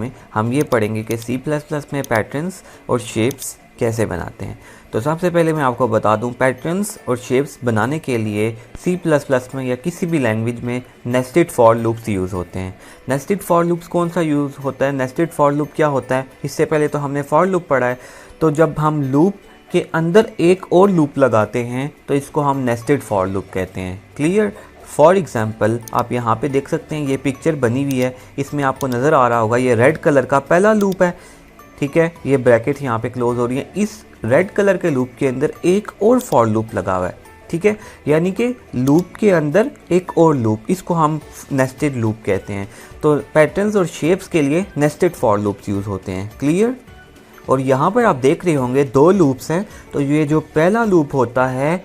में हम ये पढ़ेंगे कि सी प्लस प्लस में पैटर्न्स और शेप्स कैसे बनाते हैं। तो सबसे पहले मैं आपको बता दूं, पैटर्न्स और शेप्स बनाने के लिए सी प्लस प्लस में या किसी भी लैंग्वेज में नेस्टेड फॉर लूप्स यूज़ होते हैं। नेस्टेड फॉर लूप्स कौन सा यूज़ होता है, नेस्टेड फॉर लूप क्या होता है, इससे पहले तो हमने फॉर लूप पढ़ा है। तो जब हम लूप के अंदर एक और लूप लगाते हैं तो इसको हम नेस्टेड फॉर लूप कहते हैं। क्लियर? फॉर एग्ज़ाम्पल आप यहाँ पे देख सकते हैं, ये पिक्चर बनी हुई है, इसमें आपको नज़र आ रहा होगा ये रेड कलर का पहला लूप है। ठीक है, ये ब्रैकेट यहाँ पे क्लोज हो रही है। इस रेड कलर के लूप के अंदर एक और फॉर लूप लगा हुआ है। ठीक है, यानी कि लूप के अंदर एक और लूप, इसको हम नेस्टेड लूप कहते हैं। तो पैटर्न्स और शेप्स के लिए नेस्टेड फॉर लूप्स यूज़ होते हैं। क्लियर? और यहाँ पर आप देख रहे होंगे दो लूप्स हैं। तो ये जो पहला लूप होता है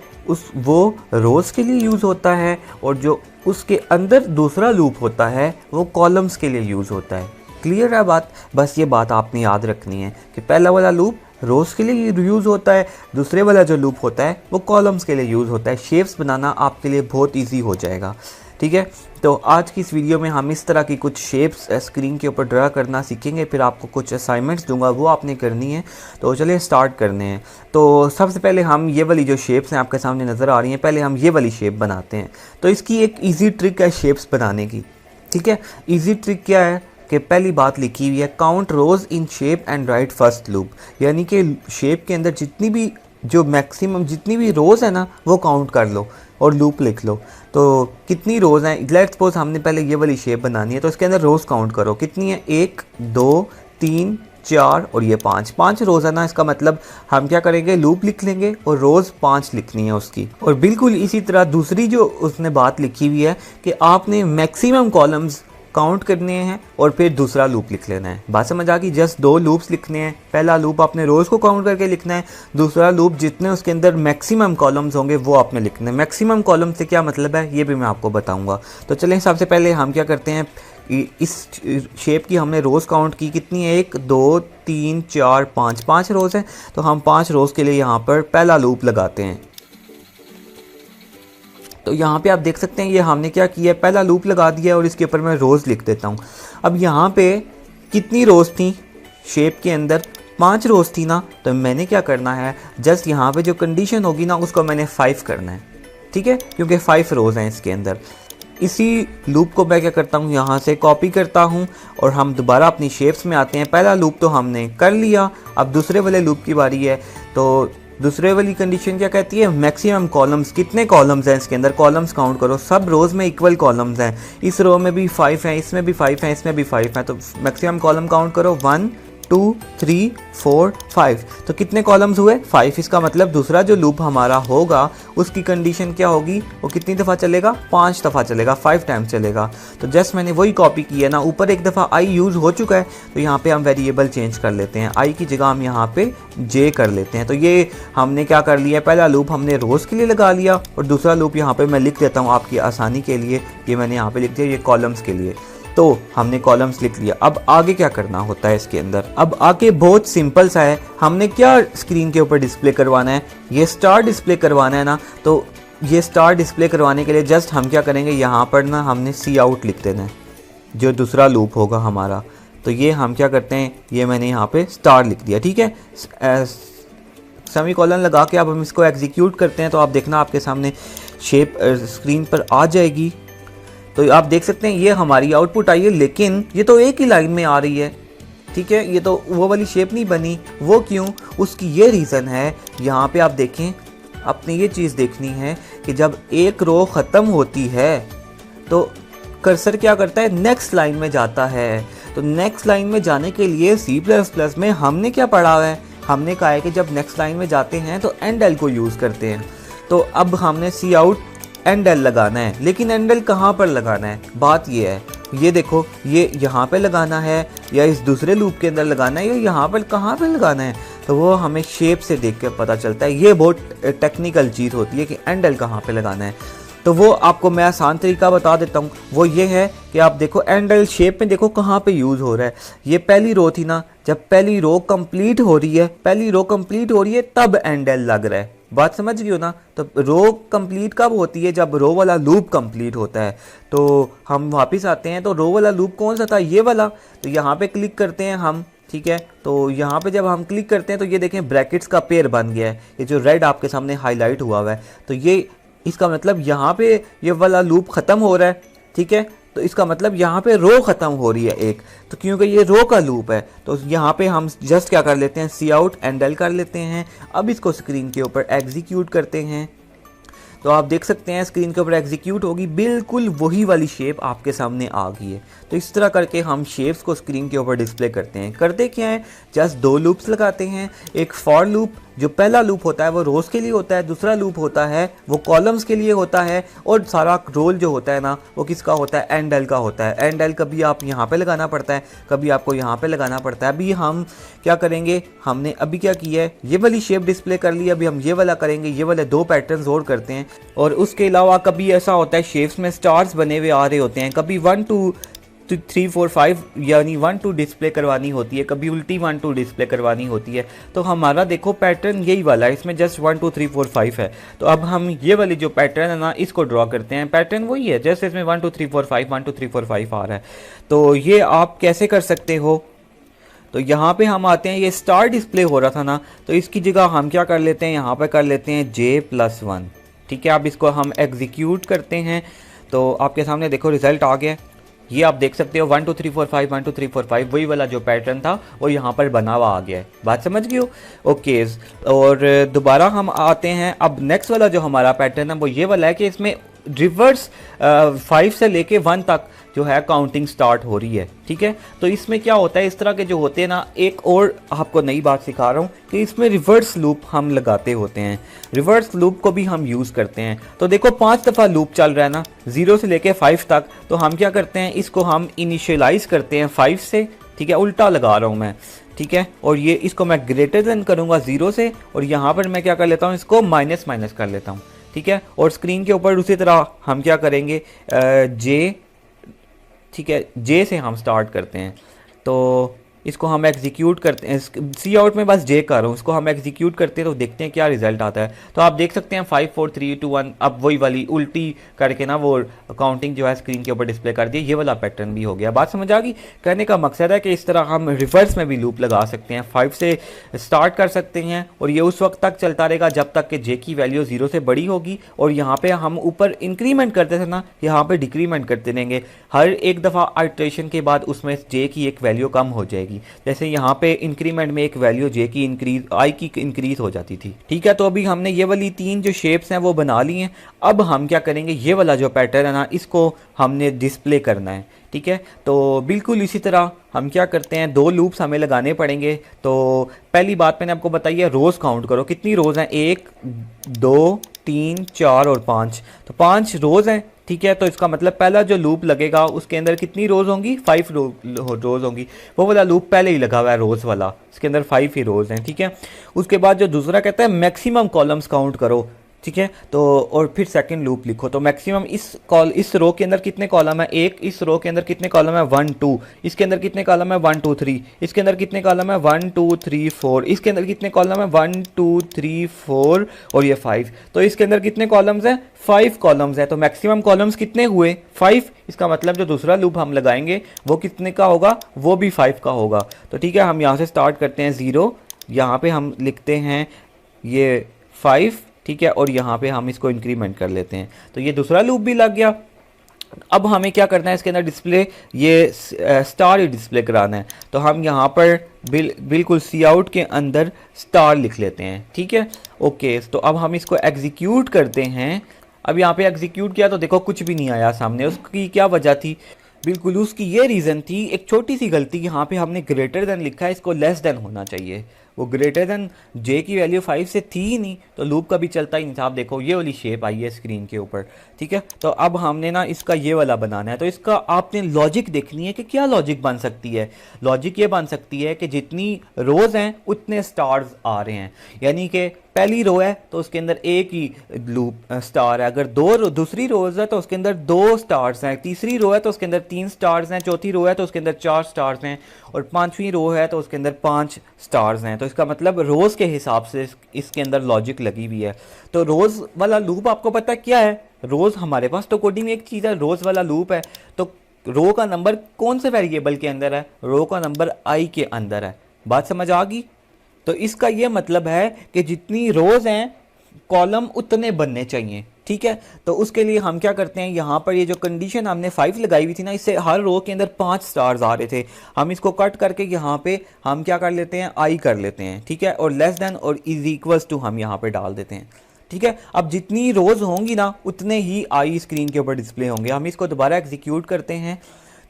वो रोज़ के लिए यूज़ होता है, और जो उसके अंदर दूसरा लूप होता है वो कॉलम्स के लिए यूज़ होता है। क्लियर है बात? बस ये बात आपने याद रखनी है कि पहला वाला लूप रोज़ के लिए यूज़ होता है, दूसरे वाला जो लूप होता है वो कॉलम्स के लिए यूज़ होता है। शेप्स बनाना आपके लिए बहुत ईजी हो जाएगा। ठीक है, तो आज की इस वीडियो में हम इस तरह की कुछ शेप्स स्क्रीन के ऊपर ड्रा करना सीखेंगे, फिर आपको कुछ असाइनमेंट्स दूंगा, वो आपने करनी है। तो चलिए स्टार्ट करने हैं। तो सबसे पहले हम ये वाली जो शेप्स हैं आपके सामने नज़र आ रही हैं, पहले हम ये वाली शेप बनाते हैं। तो इसकी एक ईजी ट्रिक है शेप्स बनाने की। ठीक है, ईजी ट्रिक क्या है कि पहली बात लिखी हुई है, count rows in shape and write first loop, यानी कि शेप के अंदर जितनी भी जो मैक्सिमम जितनी भी रोज़ है ना वो काउंट कर लो और लूप लिख लो। तो कितनी रोज़ हैं, लेट्स सपोज हमने पहले ये वाली शेप बनानी है, तो इसके अंदर रोज़ काउंट करो कितनी है, 1 2 3 4 और ये 5 रोज़ है ना। इसका मतलब हम क्या करेंगे, लूप लिख लेंगे और रोज़ 5 लिखनी है उसकी। और बिल्कुल इसी तरह दूसरी जो उसने बात लिखी हुई है कि आपने मैक्सिमम कॉलम्स काउंट करने हैं और फिर दूसरा लूप लिख लेना है। बात समझ आ गई? जस्ट 2 लूप्स लिखने हैं। पहला लूप आपने रोज़ को काउंट करके लिखना है, दूसरा लूप जितने उसके अंदर मैक्सिमम कॉलम्स होंगे वो आपने लिखने हैं। मैक्सिमम कॉलम से क्या मतलब है ये भी मैं आपको बताऊंगा। तो चलें, सबसे पहले हम क्या करते हैं, इस शेप की हमने रोज़ काउंट की, कितनी है, 1 2 3 4 5 रोज़ हैं। तो हम 5 रोज़ के लिए यहाँ पर पहला लूप लगाते हैं। तो यहाँ पे आप देख सकते हैं ये हमने क्या किया है, पहला लूप लगा दिया है और इसके ऊपर मैं रोज़ लिख देता हूँ। अब यहाँ पे कितनी रोज़ थी शेप के अंदर, 5 रोज़ थी ना। तो मैंने क्या करना है, जस्ट यहाँ पे जो कंडीशन होगी ना उसको मैंने 5 करना है। ठीक है, क्योंकि 5 रोज़ हैं इसके अंदर। इसी लूप को मैं क्या करता हूँ, यहाँ से कॉपी करता हूँ और हम दोबारा अपनी शेप्स में आते हैं। पहला लूप तो हमने कर लिया, अब दूसरे वाले लूप की बारी है। तो दूसरे वाली कंडीशन क्या कहती है, मैक्सिमम कॉलम्स, कितने कॉलम्स हैं इसके अंदर, कॉलम्स काउंट करो। सब रोज़ में इक्वल कॉलम्स हैं, इस रो में भी 5 हैं, इसमें भी 5 हैं, इसमें भी 5 हैं। तो मैक्सिमम कॉलम काउंट करो, 1 2 3 4 5। तो कितने कॉलम्स हुए, 5। इसका मतलब दूसरा जो लूप हमारा होगा उसकी कंडीशन क्या होगी, वो कितनी दफ़ा चलेगा, 5 दफ़ा चलेगा, 5 टाइम्स चलेगा। तो जस्ट मैंने वही कॉपी की है ना, ऊपर एक दफ़ा आई यूज़ हो चुका है, तो यहाँ पे हम वेरिएबल चेंज कर लेते हैं, आई की जगह हम यहाँ पे जे कर लेते हैं। तो ये हमने क्या कर लिया, पहला लूप हमने रोज़ के लिए लगा लिया और दूसरा लूप यहाँ पे मैं लिख देता हूँ आपकी आसानी के लिए, ये मैंने यहाँ पे लिख दिया, ये कॉलम्स के लिए। तो हमने कॉलम्स लिख लिया। अब आगे क्या करना होता है इसके अंदर, अब आगे बहुत सिंपल सा है। हमने क्या स्क्रीन के ऊपर डिस्प्ले करवाना है, ये स्टार डिस्प्ले करवाना है ना। तो ये स्टार डिस्प्ले करवाने के लिए जस्ट हम क्या करेंगे, यहाँ पर ना हमने सी आउट लिख देना है, जो दूसरा लूप होगा हमारा। तो ये हम क्या करते हैं, ये मैंने यहाँ पे स्टार लिख दिया। ठीक है, सेमीकोलन लगा के अब हम इसको एग्जीक्यूट करते हैं। तो आप देखना आपके सामने शेप स्क्रीन पर आ जाएगी। तो आप देख सकते हैं ये हमारी आउटपुट आई है, लेकिन ये तो एक ही लाइन में आ रही है। ठीक है, ये तो वो वाली शेप नहीं बनी। वो क्यों, उसकी ये रीज़न है, यहाँ पे आप देखें, आपने ये चीज़ देखनी है कि जब एक रो ख़त्म होती है तो कर्सर क्या करता है, नेक्स्ट लाइन में जाता है। तो नेक्स्ट लाइन में जाने के लिए सी प्लस प्लस में हमने क्या पढ़ा हुआ है, हमने कहा है कि जब नेक्स्ट लाइन में जाते हैं तो एंड एल को यूज़ करते हैं। तो अब हमने सी आउट एंड एल लगाना है, लेकिन एंड एल कहाँ पर लगाना है, बात ये है, ये देखो, ये यहाँ पे लगाना है या इस दूसरे लूप के अंदर लगाना है या यहाँ पर कहाँ पे लगाना है। तो वो हमें शेप से देख के पता चलता है। ये बहुत टेक्निकल चीज़ होती है कि एंड एल कहाँ पे लगाना है। तो वो आपको मैं आसान तरीका बता देता हूँ। वो ये है कि आप देखो एंड एल शेप में देखो कहाँ पे यूज़ हो रहा है। ये पहली रो थी ना, जब पहली रो कंप्लीट हो रही है, तब एंड एल लग रहा है। बात समझ गई हो ना। तो रो कंप्लीट कब होती है, जब रो वाला लूप कंप्लीट होता है। तो हम वापस आते हैं, तो रो वाला लूप कौन सा था, ये वाला। तो यहाँ पे क्लिक करते हैं हम, ठीक है। तो यहाँ पे जब हम क्लिक करते हैं तो ये देखें ब्रैकेट्स का पेयर बन गया है, ये जो रेड आपके सामने हाईलाइट हुआ हुआ है। तो ये इसका मतलब यहाँ पे ये वाला लूप ख़त्म हो रहा है, ठीक है। तो इसका मतलब यहाँ पे रो ख़त्म हो रही है एक, तो क्योंकि ये रो का लूप है तो यहाँ पे हम जस्ट क्या कर लेते हैं, सी आउट एंड एल कर लेते हैं। अब इसको स्क्रीन के ऊपर एग्जीक्यूट करते हैं, तो आप देख सकते हैं स्क्रीन के ऊपर एग्जीक्यूट होगी, बिल्कुल वही वाली शेप आपके सामने आ गई है। तो इस तरह करके हम शेप्स को स्क्रीन के ऊपर डिस्प्ले करते हैं। करते क्या है, जस्ट दो लूप्स लगाते हैं। एक फॉर लूप, जो पहला लूप होता है वो रोज़ के लिए होता है, दूसरा लूप होता है वो कॉलम्स के लिए होता है, और सारा रोल जो होता है ना वो किसका होता है, एंड एल का होता है। एंड एल कभी आप यहाँ पे लगाना पड़ता है, कभी आपको यहाँ पे लगाना पड़ता है। अभी हम क्या करेंगे, हमने अभी क्या किया है, ये वाली शेप डिस्प्ले कर ली, अभी हम ये वाला करेंगे, ये वाले दो पैटर्न्स और करते हैं। और उसके अलावा कभी ऐसा होता है शेप्स में स्टार्स बने हुए आ रहे होते हैं, कभी 1 2 3 4 5 यानी 1 2 डिस्प्ले करवानी होती है, कभी उल्टी 1 2 डिस्प्ले करवानी होती है। तो हमारा देखो पैटर्न यही वाला है, इसमें जस्ट 1 2 3 4 5 है। तो अब हम ये वाली जो पैटर्न है ना इसको ड्रॉ करते हैं। पैटर्न वही है जैसे इसमें 1 2 3 4 5 1 2 3 4 5 आ रहा है। तो ये आप कैसे कर सकते हो, तो यहाँ पे हम आते हैं, ये स्टार डिस्प्ले हो रहा था ना, तो इसकी जगह हम क्या कर लेते हैं, यहाँ पे कर लेते हैं J+1, ठीक है। अब इसको हम एग्जीक्यूट करते हैं, तो आपके सामने देखो रिजल्ट आ गया। ये आप देख सकते हो 1 2 3 4 5 1 2 3 4 5 वही वाला जो पैटर्न था वो यहाँ पर बना हुआ आ गया है। बात समझ गई हो, ओके। और दोबारा हम आते हैं, अब नेक्स्ट वाला जो हमारा पैटर्न है वो ये वाला है कि इसमें रिवर्स 5 से लेके 1 तक जो है काउंटिंग स्टार्ट हो रही है, ठीक है। तो इसमें क्या होता है, इस तरह के जो होते हैं ना, एक और आपको नई बात सिखा रहा हूँ कि इसमें रिवर्स लूप हम लगाते होते हैं, रिवर्स लूप को भी हम यूज़ करते हैं। तो देखो 5 दफ़ा लूप चल रहा है ना 0 से लेके 5 तक, तो हम क्या करते हैं, इसको हम इनिशियलाइज करते हैं 5 से, ठीक है। उल्टा लगा रहा हूँ मैं, ठीक है। और ये इसको मैं ग्रेटर देन करूँगा 0 से, और यहाँ पर मैं क्या कर लेता हूँ, इसको माइनस माइनस कर लेता हूँ, ठीक है। और स्क्रीन के ऊपर उसी तरह हम क्या करेंगे, जे, ठीक है, जे से हम स्टार्ट करते हैं। तो इसको हम एग्जीक्यूट करते हैं, सी आउट में बस जे कर रहा हूँ, इसको हम एग्जीक्यूट करते हैं तो देखते हैं क्या रिजल्ट आता है। तो आप देख सकते हैं 5 4 3 2 1, अब वही वाली उल्टी करके ना वो काउंटिंग जो है स्क्रीन के ऊपर डिस्प्ले कर दी, ये वाला पैटर्न भी हो गया। बात समझ आ गई। कहने का मकसद है कि इस तरह हम रिवर्स में भी लूप लगा सकते हैं, 5 से स्टार्ट कर सकते हैं और ये उस वक्त तक चलता रहेगा जब तक कि जे की वैल्यू 0 से बड़ी होगी, और यहाँ पे हम ऊपर इंक्रीमेंट करते थे ना, यहाँ पे डिक्रीमेंट करते रहेंगे। हर एक दफ़ा आइट्रेशन के बाद उसमें जे की एक वैल्यू कम हो जाएगी। जैसे यहाँ पे इंक्रीमेंट में एक वैल्यू जे की इंक्रीज, आई की इंक्रीज हो जाती थी, ठीक है। तो अभी हमने ये वाली 3 जो शेप्स हैं वो बना ली हैं। अब हम क्या करेंगे, ये वाला जो पैटर्न है ना इसको हमने डिस्प्ले करना है, ठीक है। तो बिल्कुल इसी तरह हम क्या करते हैं, 2 लूप्स हमें लगाने पड़ेंगे। तो पहली बात मैंने आपको बताई है, रोज़ काउंट करो, कितनी रोज़ हैं, 1 2 3 4 और 5, तो 5 रोज़ हैं, ठीक है। तो इसका मतलब पहला जो लूप लगेगा उसके अंदर कितनी रोज़ होंगी, 5 रोज़ होंगी। वो वाला लूप पहले ही लगा हुआ है रोज़ वाला, इसके अंदर 5 ही रोज़ हैं, ठीक है। उसके बाद जो दूसरा कहता है मैक्सिमम कॉलम्स काउंट करो, ठीक है। तो और फिर सेकंड लूप लिखो, तो मैक्सिमम इस रो के अंदर कितने कॉलम है, 1, इस रो के अंदर कितने कॉलम है, 1 2, इसके अंदर कितने कॉलम है, 1 2 3, इसके अंदर कितने कॉलम है, 1 2 3 4, इसके अंदर कितने कॉलम है, 1 2 3 4 और ये 5। तो इसके अंदर कितने कॉलम्स हैं, 5 कॉलम्स है। तो मैक्सिमम कॉलम्स कितने हुए, 5। इसका मतलब जो दूसरा लूप हम लगाएंगे वो कितने का होगा, वो भी 5 का होगा। तो ठीक है, हम यहाँ से स्टार्ट करते हैं 0, यहाँ पे हम लिखते हैं ये 5, ठीक है, और यहाँ पे हम इसको इंक्रीमेंट कर लेते हैं। तो ये दूसरा लूप भी लग गया। अब हमें क्या करना है, इसके अंदर डिस्प्ले ये स्टार ही डिस्प्ले कराना है। तो हम यहाँ पर बिल्कुल सी आउट के अंदर स्टार लिख लेते हैं, ठीक है, ओके। तो अब हम इसको एग्जीक्यूट करते हैं। अब यहाँ पे एग्जीक्यूट किया तो देखो कुछ भी नहीं आया सामने। उसकी क्या वजह थी, बिल्कुल उसकी ये रीज़न थी, एक छोटी सी गलती, यहाँ पे हमने ग्रेटर देन लिखा है, इसको लेस देन होना चाहिए। वो ग्रेटर देन जे की वैल्यू 5 से थी ही नहीं, तो लूप कभी चलता ही नहीं था। आप देखो ये वाली शेप आई है स्क्रीन के ऊपर, ठीक है। तो अब हमने ना इसका ये वाला बनाना है। तो इसका आपने लॉजिक देखनी है कि क्या लॉजिक बन सकती है। लॉजिक ये बन सकती है कि जितनी रोज़ हैं उतने स्टार्स आ रहे हैं, यानी कि पहली रो है तो उसके अंदर एक ही लूप स्टार है, अगर दूसरी रोज है तो उसके अंदर 2 स्टार्स हैं, तीसरी रो है तो उसके अंदर 3 स्टार्स हैं, चौथी रो है तो उसके अंदर 4 स्टार्स हैं, और 5वीं रो है तो उसके अंदर 5 स्टार्स हैं। तो तो इसका मतलब रोज़ के हिसाब से इसके अंदर लॉजिक लगी हुई है। तो रोज़ वाला लूप आपको पता क्या है, रोज़ हमारे पास तो कोडिंग में एक चीज़ है, रोज़ वाला लूप है। तो रो का नंबर कौन से वेरिएबल के अंदर है, रो का नंबर आई के अंदर है। बात समझ आ गई। तो इसका ये मतलब है कि जितनी रोज़ हैं कॉलम उतने बनने चाहिए, ठीक है। तो उसके लिए हम क्या करते हैं, यहाँ पर ये जो कंडीशन हमने 5 लगाई हुई थी ना, इससे हर रो के अंदर 5 स्टार्स आ रहे थे। हम इसको कट करके यहाँ पे हम क्या कर लेते हैं, आई कर लेते हैं, ठीक है। और लेस देन और इज इक्वल्स टू हम यहाँ पे डाल देते हैं, ठीक है। अब जितनी रोज़ होंगी ना उतने ही आई स्क्रीन के ऊपर डिस्प्ले होंगे। हम इसको दोबारा एग्जीक्यूट करते हैं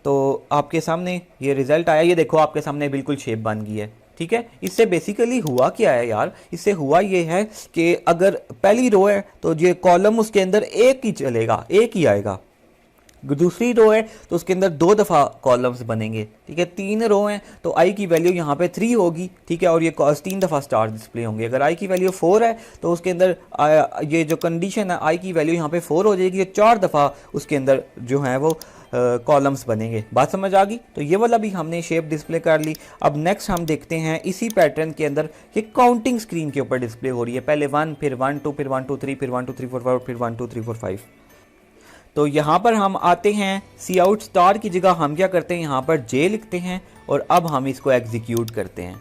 तो आपके सामने ये रिज़ल्ट आया। ये देखो आपके सामने बिल्कुल शेप बन गई है, ठीक है। इससे बेसिकली हुआ क्या है यार, इससे हुआ ये है कि अगर पहली रो है तो ये कॉलम उसके अंदर एक ही चलेगा, एक ही आएगा। दूसरी रो है तो उसके अंदर 2 दफ़ा कॉलम्स बनेंगे, ठीक है। 3 रो हैं तो आई की वैल्यू यहाँ पे 3 होगी, ठीक है। और ये 3 दफ़ा स्टार डिस्प्ले होंगे। अगर आई की वैल्यू 4 है तो उसके अंदर ये जो कंडीशन है आई की वैल्यू यहाँ पे 4 हो जाएगी, 4 दफ़ा उसके अंदर जो है वो कॉलम्स बनेंगे। बात समझ आ गई। तो ये वाला भी हमने शेप डिस्प्ले कर ली। अब नेक्स्ट हम देखते हैं इसी पैटर्न के अंदर ये काउंटिंग स्क्रीन के ऊपर डिस्प्ले हो रही है। पहले 1, फिर 1 2, फिर 1 2 3, फिर 1 2 3 4 5, फिर 1 2 3 4 5। तो यहाँ पर हम आते हैं सी आउट स्टार की जगह हम क्या करते हैं, यहाँ पर जे लिखते हैं और अब हम इसको एग्जीक्यूट करते हैं।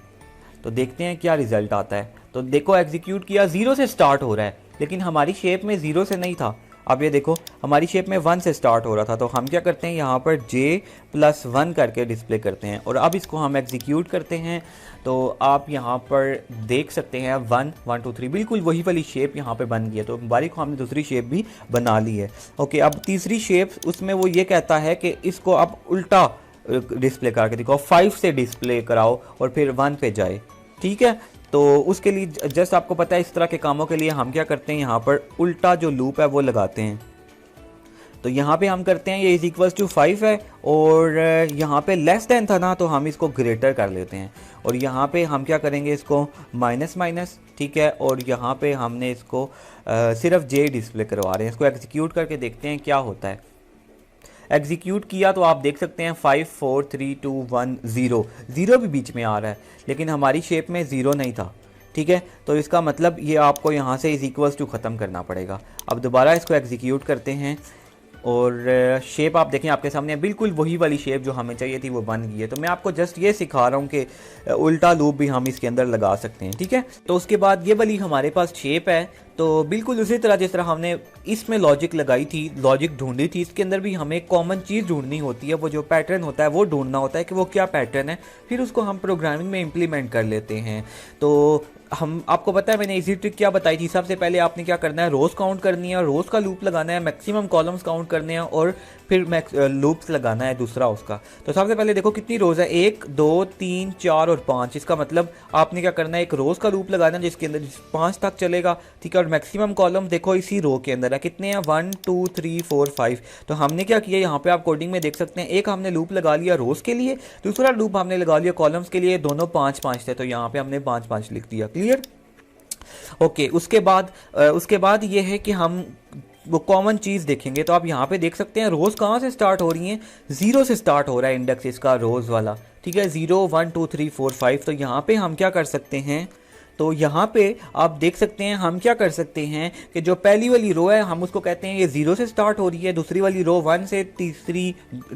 तो देखते हैं क्या रिजल्ट आता है। तो देखो एग्जीक्यूट किया, 0 से स्टार्ट हो रहा है लेकिन हमारी शेप में 0 से नहीं था। अब ये देखो हमारी शेप में 1 से स्टार्ट हो रहा था। तो हम क्या करते हैं, यहाँ पर j+1 करके डिस्प्ले करते हैं और अब इसको हम एग्जीक्यूट करते हैं। तो आप यहाँ पर देख सकते हैं 1 1 2 3 बिल्कुल वही वाली शेप यहाँ पे बन गई है। तो मुबारक को हमने दूसरी शेप भी बना ली है। ओके, अब तीसरी शेप उसमें वो ये कहता है कि इसको आप उल्टा डिस्प्ले करके दिखाओ, 5 से डिस्प्ले कराओ और फिर 1 पे जाए, ठीक है। तो उसके लिए जस्ट आपको पता है इस तरह के कामों के लिए हम क्या करते हैं, यहाँ पर उल्टा जो लूप है वो लगाते हैं। तो यहाँ पे हम करते हैं ये इज इक्वल्स टू 5 है और यहाँ पे लेस देन था ना तो हम इसको ग्रेटर कर लेते हैं और यहाँ पे हम क्या करेंगे, इसको माइनस माइनस, ठीक है। और यहाँ पे हमने इसको सिर्फ जे डिस्प्ले करवा रहे हैं। इसको एग्जीक्यूट करके देखते हैं क्या होता है। एग्जीक्यूट किया तो आप देख सकते हैं 5 4 3 2 1 0 0 भी बीच में आ रहा है लेकिन हमारी शेप में 0 नहीं था, ठीक है। तो इसका मतलब ये आपको यहाँ से इज इक्वल्स टू ख़त्म करना पड़ेगा। अब दोबारा इसको एग्जीक्यूट करते हैं और शेप आप देखें आपके सामने बिल्कुल वही वाली शेप जो हमें चाहिए थी वो बन गई है। तो मैं आपको जस्ट ये सिखा रहा हूँ कि उल्टा लूप भी हम इसके अंदर लगा सकते हैं, ठीक है। तो उसके बाद ये वाली हमारे पास शेप है तो बिल्कुल उसी तरह जिस तरह हमने इसमें लॉजिक लगाई थी, लॉजिक ढूंढी थी, इसके अंदर भी हमें एक कॉमन चीज़ ढूंढनी होती है। वो जो पैटर्न होता है वो ढूंढना होता है कि वो क्या पैटर्न है, फिर उसको हम प्रोग्रामिंग में इम्प्लीमेंट कर लेते हैं। तो हम आपको पता है मैंने इजी ट्रिक क्या बताई थी। सबसे पहले आपने क्या करना है, रोज़ काउंट करनी है और रोज़ का लूप लगाना है, मैक्सिमम कॉलम्स काउंट करने हैं और फिर लूप्स लगाना है दूसरा उसका। तो सबसे पहले देखो कितनी रोज़ है, 1 2 3 4 और 5। इसका मतलब आपने क्या करना है, एक रोज़ का लूप लगाना है जिसके अंदर 5 तक चलेगा, ठीक है। और मैक्सिमम कॉलम देखो इसी रो के अंदर है, कितने हैं 1 2 3 4 5। तो हमने क्या किया, यहाँ पे आप कोडिंग में देख सकते हैं, एक हमने लूप लगा लिया रोज़ के लिए, दूसरा लूप हमने लगा लिया कॉलम्स के लिए, दोनों 5 5 थे तो यहाँ पे हमने 5 5 लिख दिया। क्लियर? ओके, उसके बाद ये है कि हम वो कॉमन चीज़ देखेंगे। तो आप यहाँ पे देख सकते हैं रोज़ कहाँ से स्टार्ट हो रही हैं, 0 से स्टार्ट हो रहा है इंडेक्स इसका रोज़ वाला, ठीक है। 0 1 2 3 4 5। तो यहाँ पे हम क्या कर सकते हैं, तो यहाँ पे आप देख सकते हैं हम क्या कर सकते हैं कि जो पहली वाली रो है हम उसको कहते हैं ये 0 से स्टार्ट हो रही है, दूसरी वाली रो 1 से, तीसरी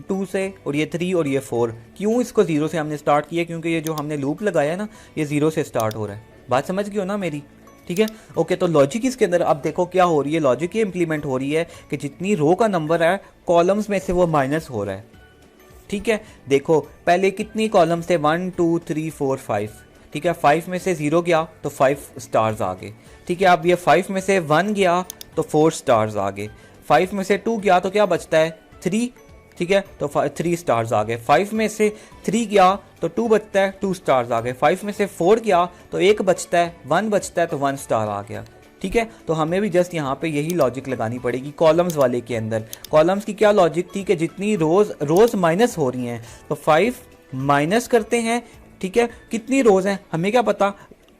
2 से और ये 3 और ये 4। क्यों इसको 0 से हमने स्टार्ट किया, क्योंकि ये जो हमने लूप लगाया है ना ये 0 से स्टार्ट हो रहा है। बात समझ गई हो ना मेरी, ठीक है। ओके, तो लॉजिक इसके अंदर अब देखो क्या हो रही है, लॉजिक ये इंप्लीमेंट हो रही है कि जितनी रो का नंबर है कॉलम्स में से वो माइनस हो रहा है, ठीक है। देखो पहले कितनी कॉलम्स थे, 1 2 3 4 5, ठीक है। 5 में से 0 गया तो 5 स्टार्स आ गए, ठीक है। अब ये 5 में से 1 गया तो 4 स्टार्स आ गए, 5 में से 2 गया तो क्या बचता है 3, ठीक है। तो 3 स्टार्स आ गए। 5 में से 3 गया तो 2 बचता है, 2 स्टार्स आ गए। 5 में से 4 गया तो 1 बचता है, 1 बचता है तो 1 स्टार आ गया, ठीक है। तो हमें भी जस्ट यहाँ पे यही लॉजिक लगानी पड़ेगी कॉलम्स वाले के अंदर। कॉलम्स की क्या लॉजिक थी कि जितनी रोज़ माइनस हो रही हैं तो 5 माइनस करते हैं, ठीक है। कितनी रोज़ हैं हमें क्या पता,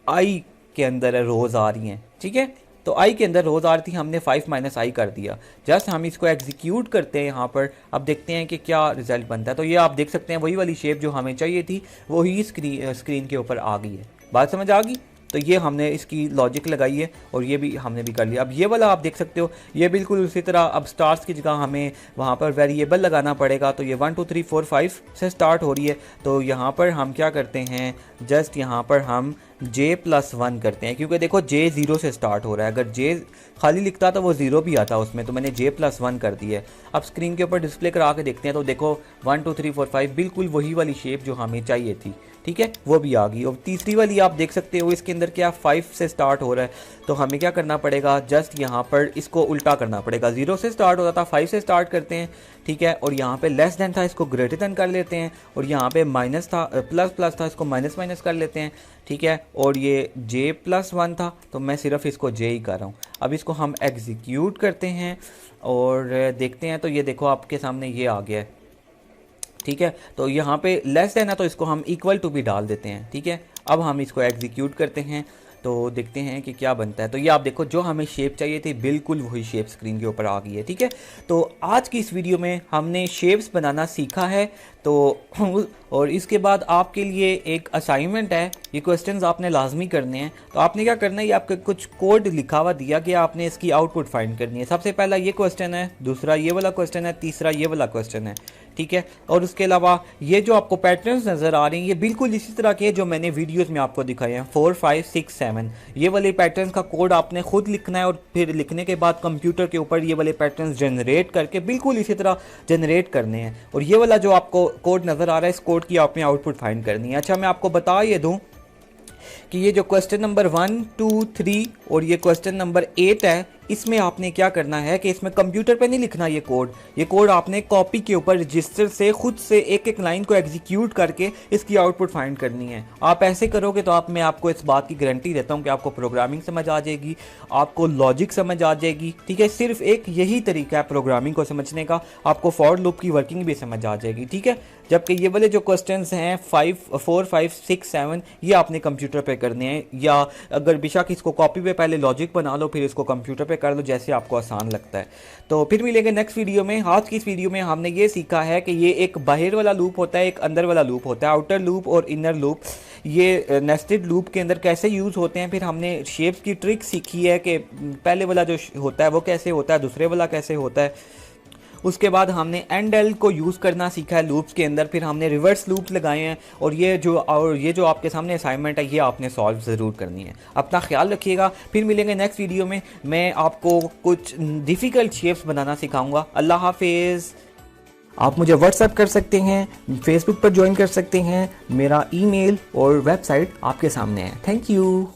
आई के अंदर है रोज़ आ रही हैं, ठीक है। तो आई के अंदर रोज़ आ रही थी, हमने 5 माइनस आई कर दिया। जस्ट हम इसको एग्जीक्यूट करते हैं यहाँ पर, अब देखते हैं कि क्या रिजल्ट बनता है। तो ये आप देख सकते हैं वही वाली शेप जो हमें चाहिए थी वही स्क्रीन के ऊपर आ गई है। बात समझ आ गई। तो ये हमने इसकी लॉजिक लगाई है और ये भी हमने भी कर लिया। अब ये वाला आप देख सकते हो, ये बिल्कुल उसी तरह अब स्टार्स की जगह हमें वहाँ पर वेरिएबल लगाना पड़ेगा। तो ये 1 2 3 4 5 से स्टार्ट हो रही है। तो यहाँ पर हम क्या करते हैं, जस्ट यहाँ पर हम j+1 करते हैं, क्योंकि देखो j 0 से स्टार्ट हो रहा है। अगर j खाली लिखता तो वो 0 भी आता उसमें, तो मैंने j+1 कर दिया है। अब स्क्रीन के ऊपर डिस्प्ले करा के देखते हैं, तो देखो 1 2 3 4 5 बिल्कुल वही वाली शेप जो हमें चाहिए थी, ठीक है, वो भी आ गई। और तीसरी वाली आप देख सकते हो, इसके अंदर क्या 5 से स्टार्ट हो रहा है। तो हमें क्या करना पड़ेगा, जस्ट यहाँ पर इसको उल्टा करना पड़ेगा। 0 से स्टार्ट होता था, 5 से स्टार्ट करते हैं, ठीक है। और यहाँ पे लेस देन था, इसको ग्रेटर देन कर लेते हैं। और यहाँ पे माइनस था, प्लस था, इसको माइनस माइनस कर लेते हैं, ठीक है। और ये j+1 था, तो मैं सिर्फ इसको j ही कर रहा हूँ। अब इसको हम एग्जीक्यूट करते हैं और देखते हैं। तो ये देखो आपके सामने ये आ गया है, ठीक है। तो यहाँ पे लेस देन है, तो इसको हम इक्वल टू भी डाल देते हैं, ठीक है। अब हम इसको एग्जीक्यूट करते हैं तो देखते हैं कि क्या बनता है। तो ये आप देखो, जो हमें शेप चाहिए थी बिल्कुल वही शेप स्क्रीन के ऊपर आ गई है, ठीक है। तो आज की इस वीडियो में हमने शेप्स बनाना सीखा है। तो और इसके बाद आपके लिए एक असाइनमेंट है, ये क्वेश्चंस आपने लाजमी करने हैं। तो आपने क्या करना है, ये आपका कुछ कोड लिखा हुआ दिया कि आपने इसकी आउटपुट फाइंड करनी है। सबसे पहला ये क्वेश्चन है, दूसरा ये वाला क्वेश्चन है, तीसरा ये वाला क्वेश्चन है, ठीक है। और उसके अलावा ये जो आपको पैटर्न्स नज़र आ रही हैं, ये बिल्कुल इसी तरह के जो मैंने वीडियोस में आपको दिखाए हैं, 4 5 6 7 ये वाले पैटर्न्स का कोड आपने खुद लिखना है। और फिर लिखने के बाद कंप्यूटर के ऊपर ये वाले पैटर्न्स जनरेट करके बिल्कुल इसी तरह जनरेट करने हैं। और ये वाला जो आपको कोड नज़र आ रहा है, इस कोड की आपने आउटपुट फाइंड करनी है। अच्छा, मैं आपको बता ये दूँ कि ये जो क्वेश्चन नंबर 1 2 3 और ये क्वेश्चन नंबर 8 है, इसमें आपने क्या करना है कि इसमें कंप्यूटर पे नहीं लिखना ये कोड आपने कॉपी के ऊपर रजिस्टर से खुद से एक एक लाइन को एग्जीक्यूट करके इसकी आउटपुट फाइंड करनी है। आप ऐसे करोगे तो मैं आपको इस बात की गारंटी देता हूँ कि आपको प्रोग्रामिंग समझ आ जाएगी, आपको लॉजिक समझ आ जाएगी, ठीक है। सिर्फ एक यही तरीका है प्रोग्रामिंग को समझने का, आपको फॉर लूप की वर्किंग भी समझ आ जाएगी, ठीक है। जबकि ये वाले जो क्वेश्चंस हैं 4 5 6 7 ये आपने कंप्यूटर पे करने हैं, या अगर बेशक इसको कॉपी पे पहले लॉजिक बना लो फिर इसको कंप्यूटर पे कर लो, जैसे आपको आसान लगता है। तो फिर मिलेंगे नेक्स्ट वीडियो में। आज की इस वीडियो में हमने ये सीखा है कि ये एक बाहर वाला लूप होता है, एक अंदर वाला लूप होता है, आउटर लूप और इनर लूप। ये नेस्टेड लूप के अंदर कैसे यूज़ होते हैं। फिर हमने शेप्स की ट्रिक सीखी है कि पहले वाला जो होता है वो कैसे होता है, दूसरे वाला कैसे होता है। उसके बाद हमने एंड एल को यूज़ करना सीखा है लूप्स के अंदर। फिर हमने रिवर्स लूप लगाए हैं। और ये जो आपके सामने असाइनमेंट है ये आपने सॉल्व ज़रूर करनी है। अपना ख्याल रखिएगा, फिर मिलेंगे नेक्स्ट वीडियो में। मैं आपको कुछ डिफ़िकल्ट शेप्स बनाना सिखाऊंगा। अल्लाह हाफिज़। आप मुझे व्हाट्सएप कर सकते हैं, फेसबुक पर ज्वाइन कर सकते हैं, मेरा ईमेल और वेबसाइट आपके सामने है। Thank you.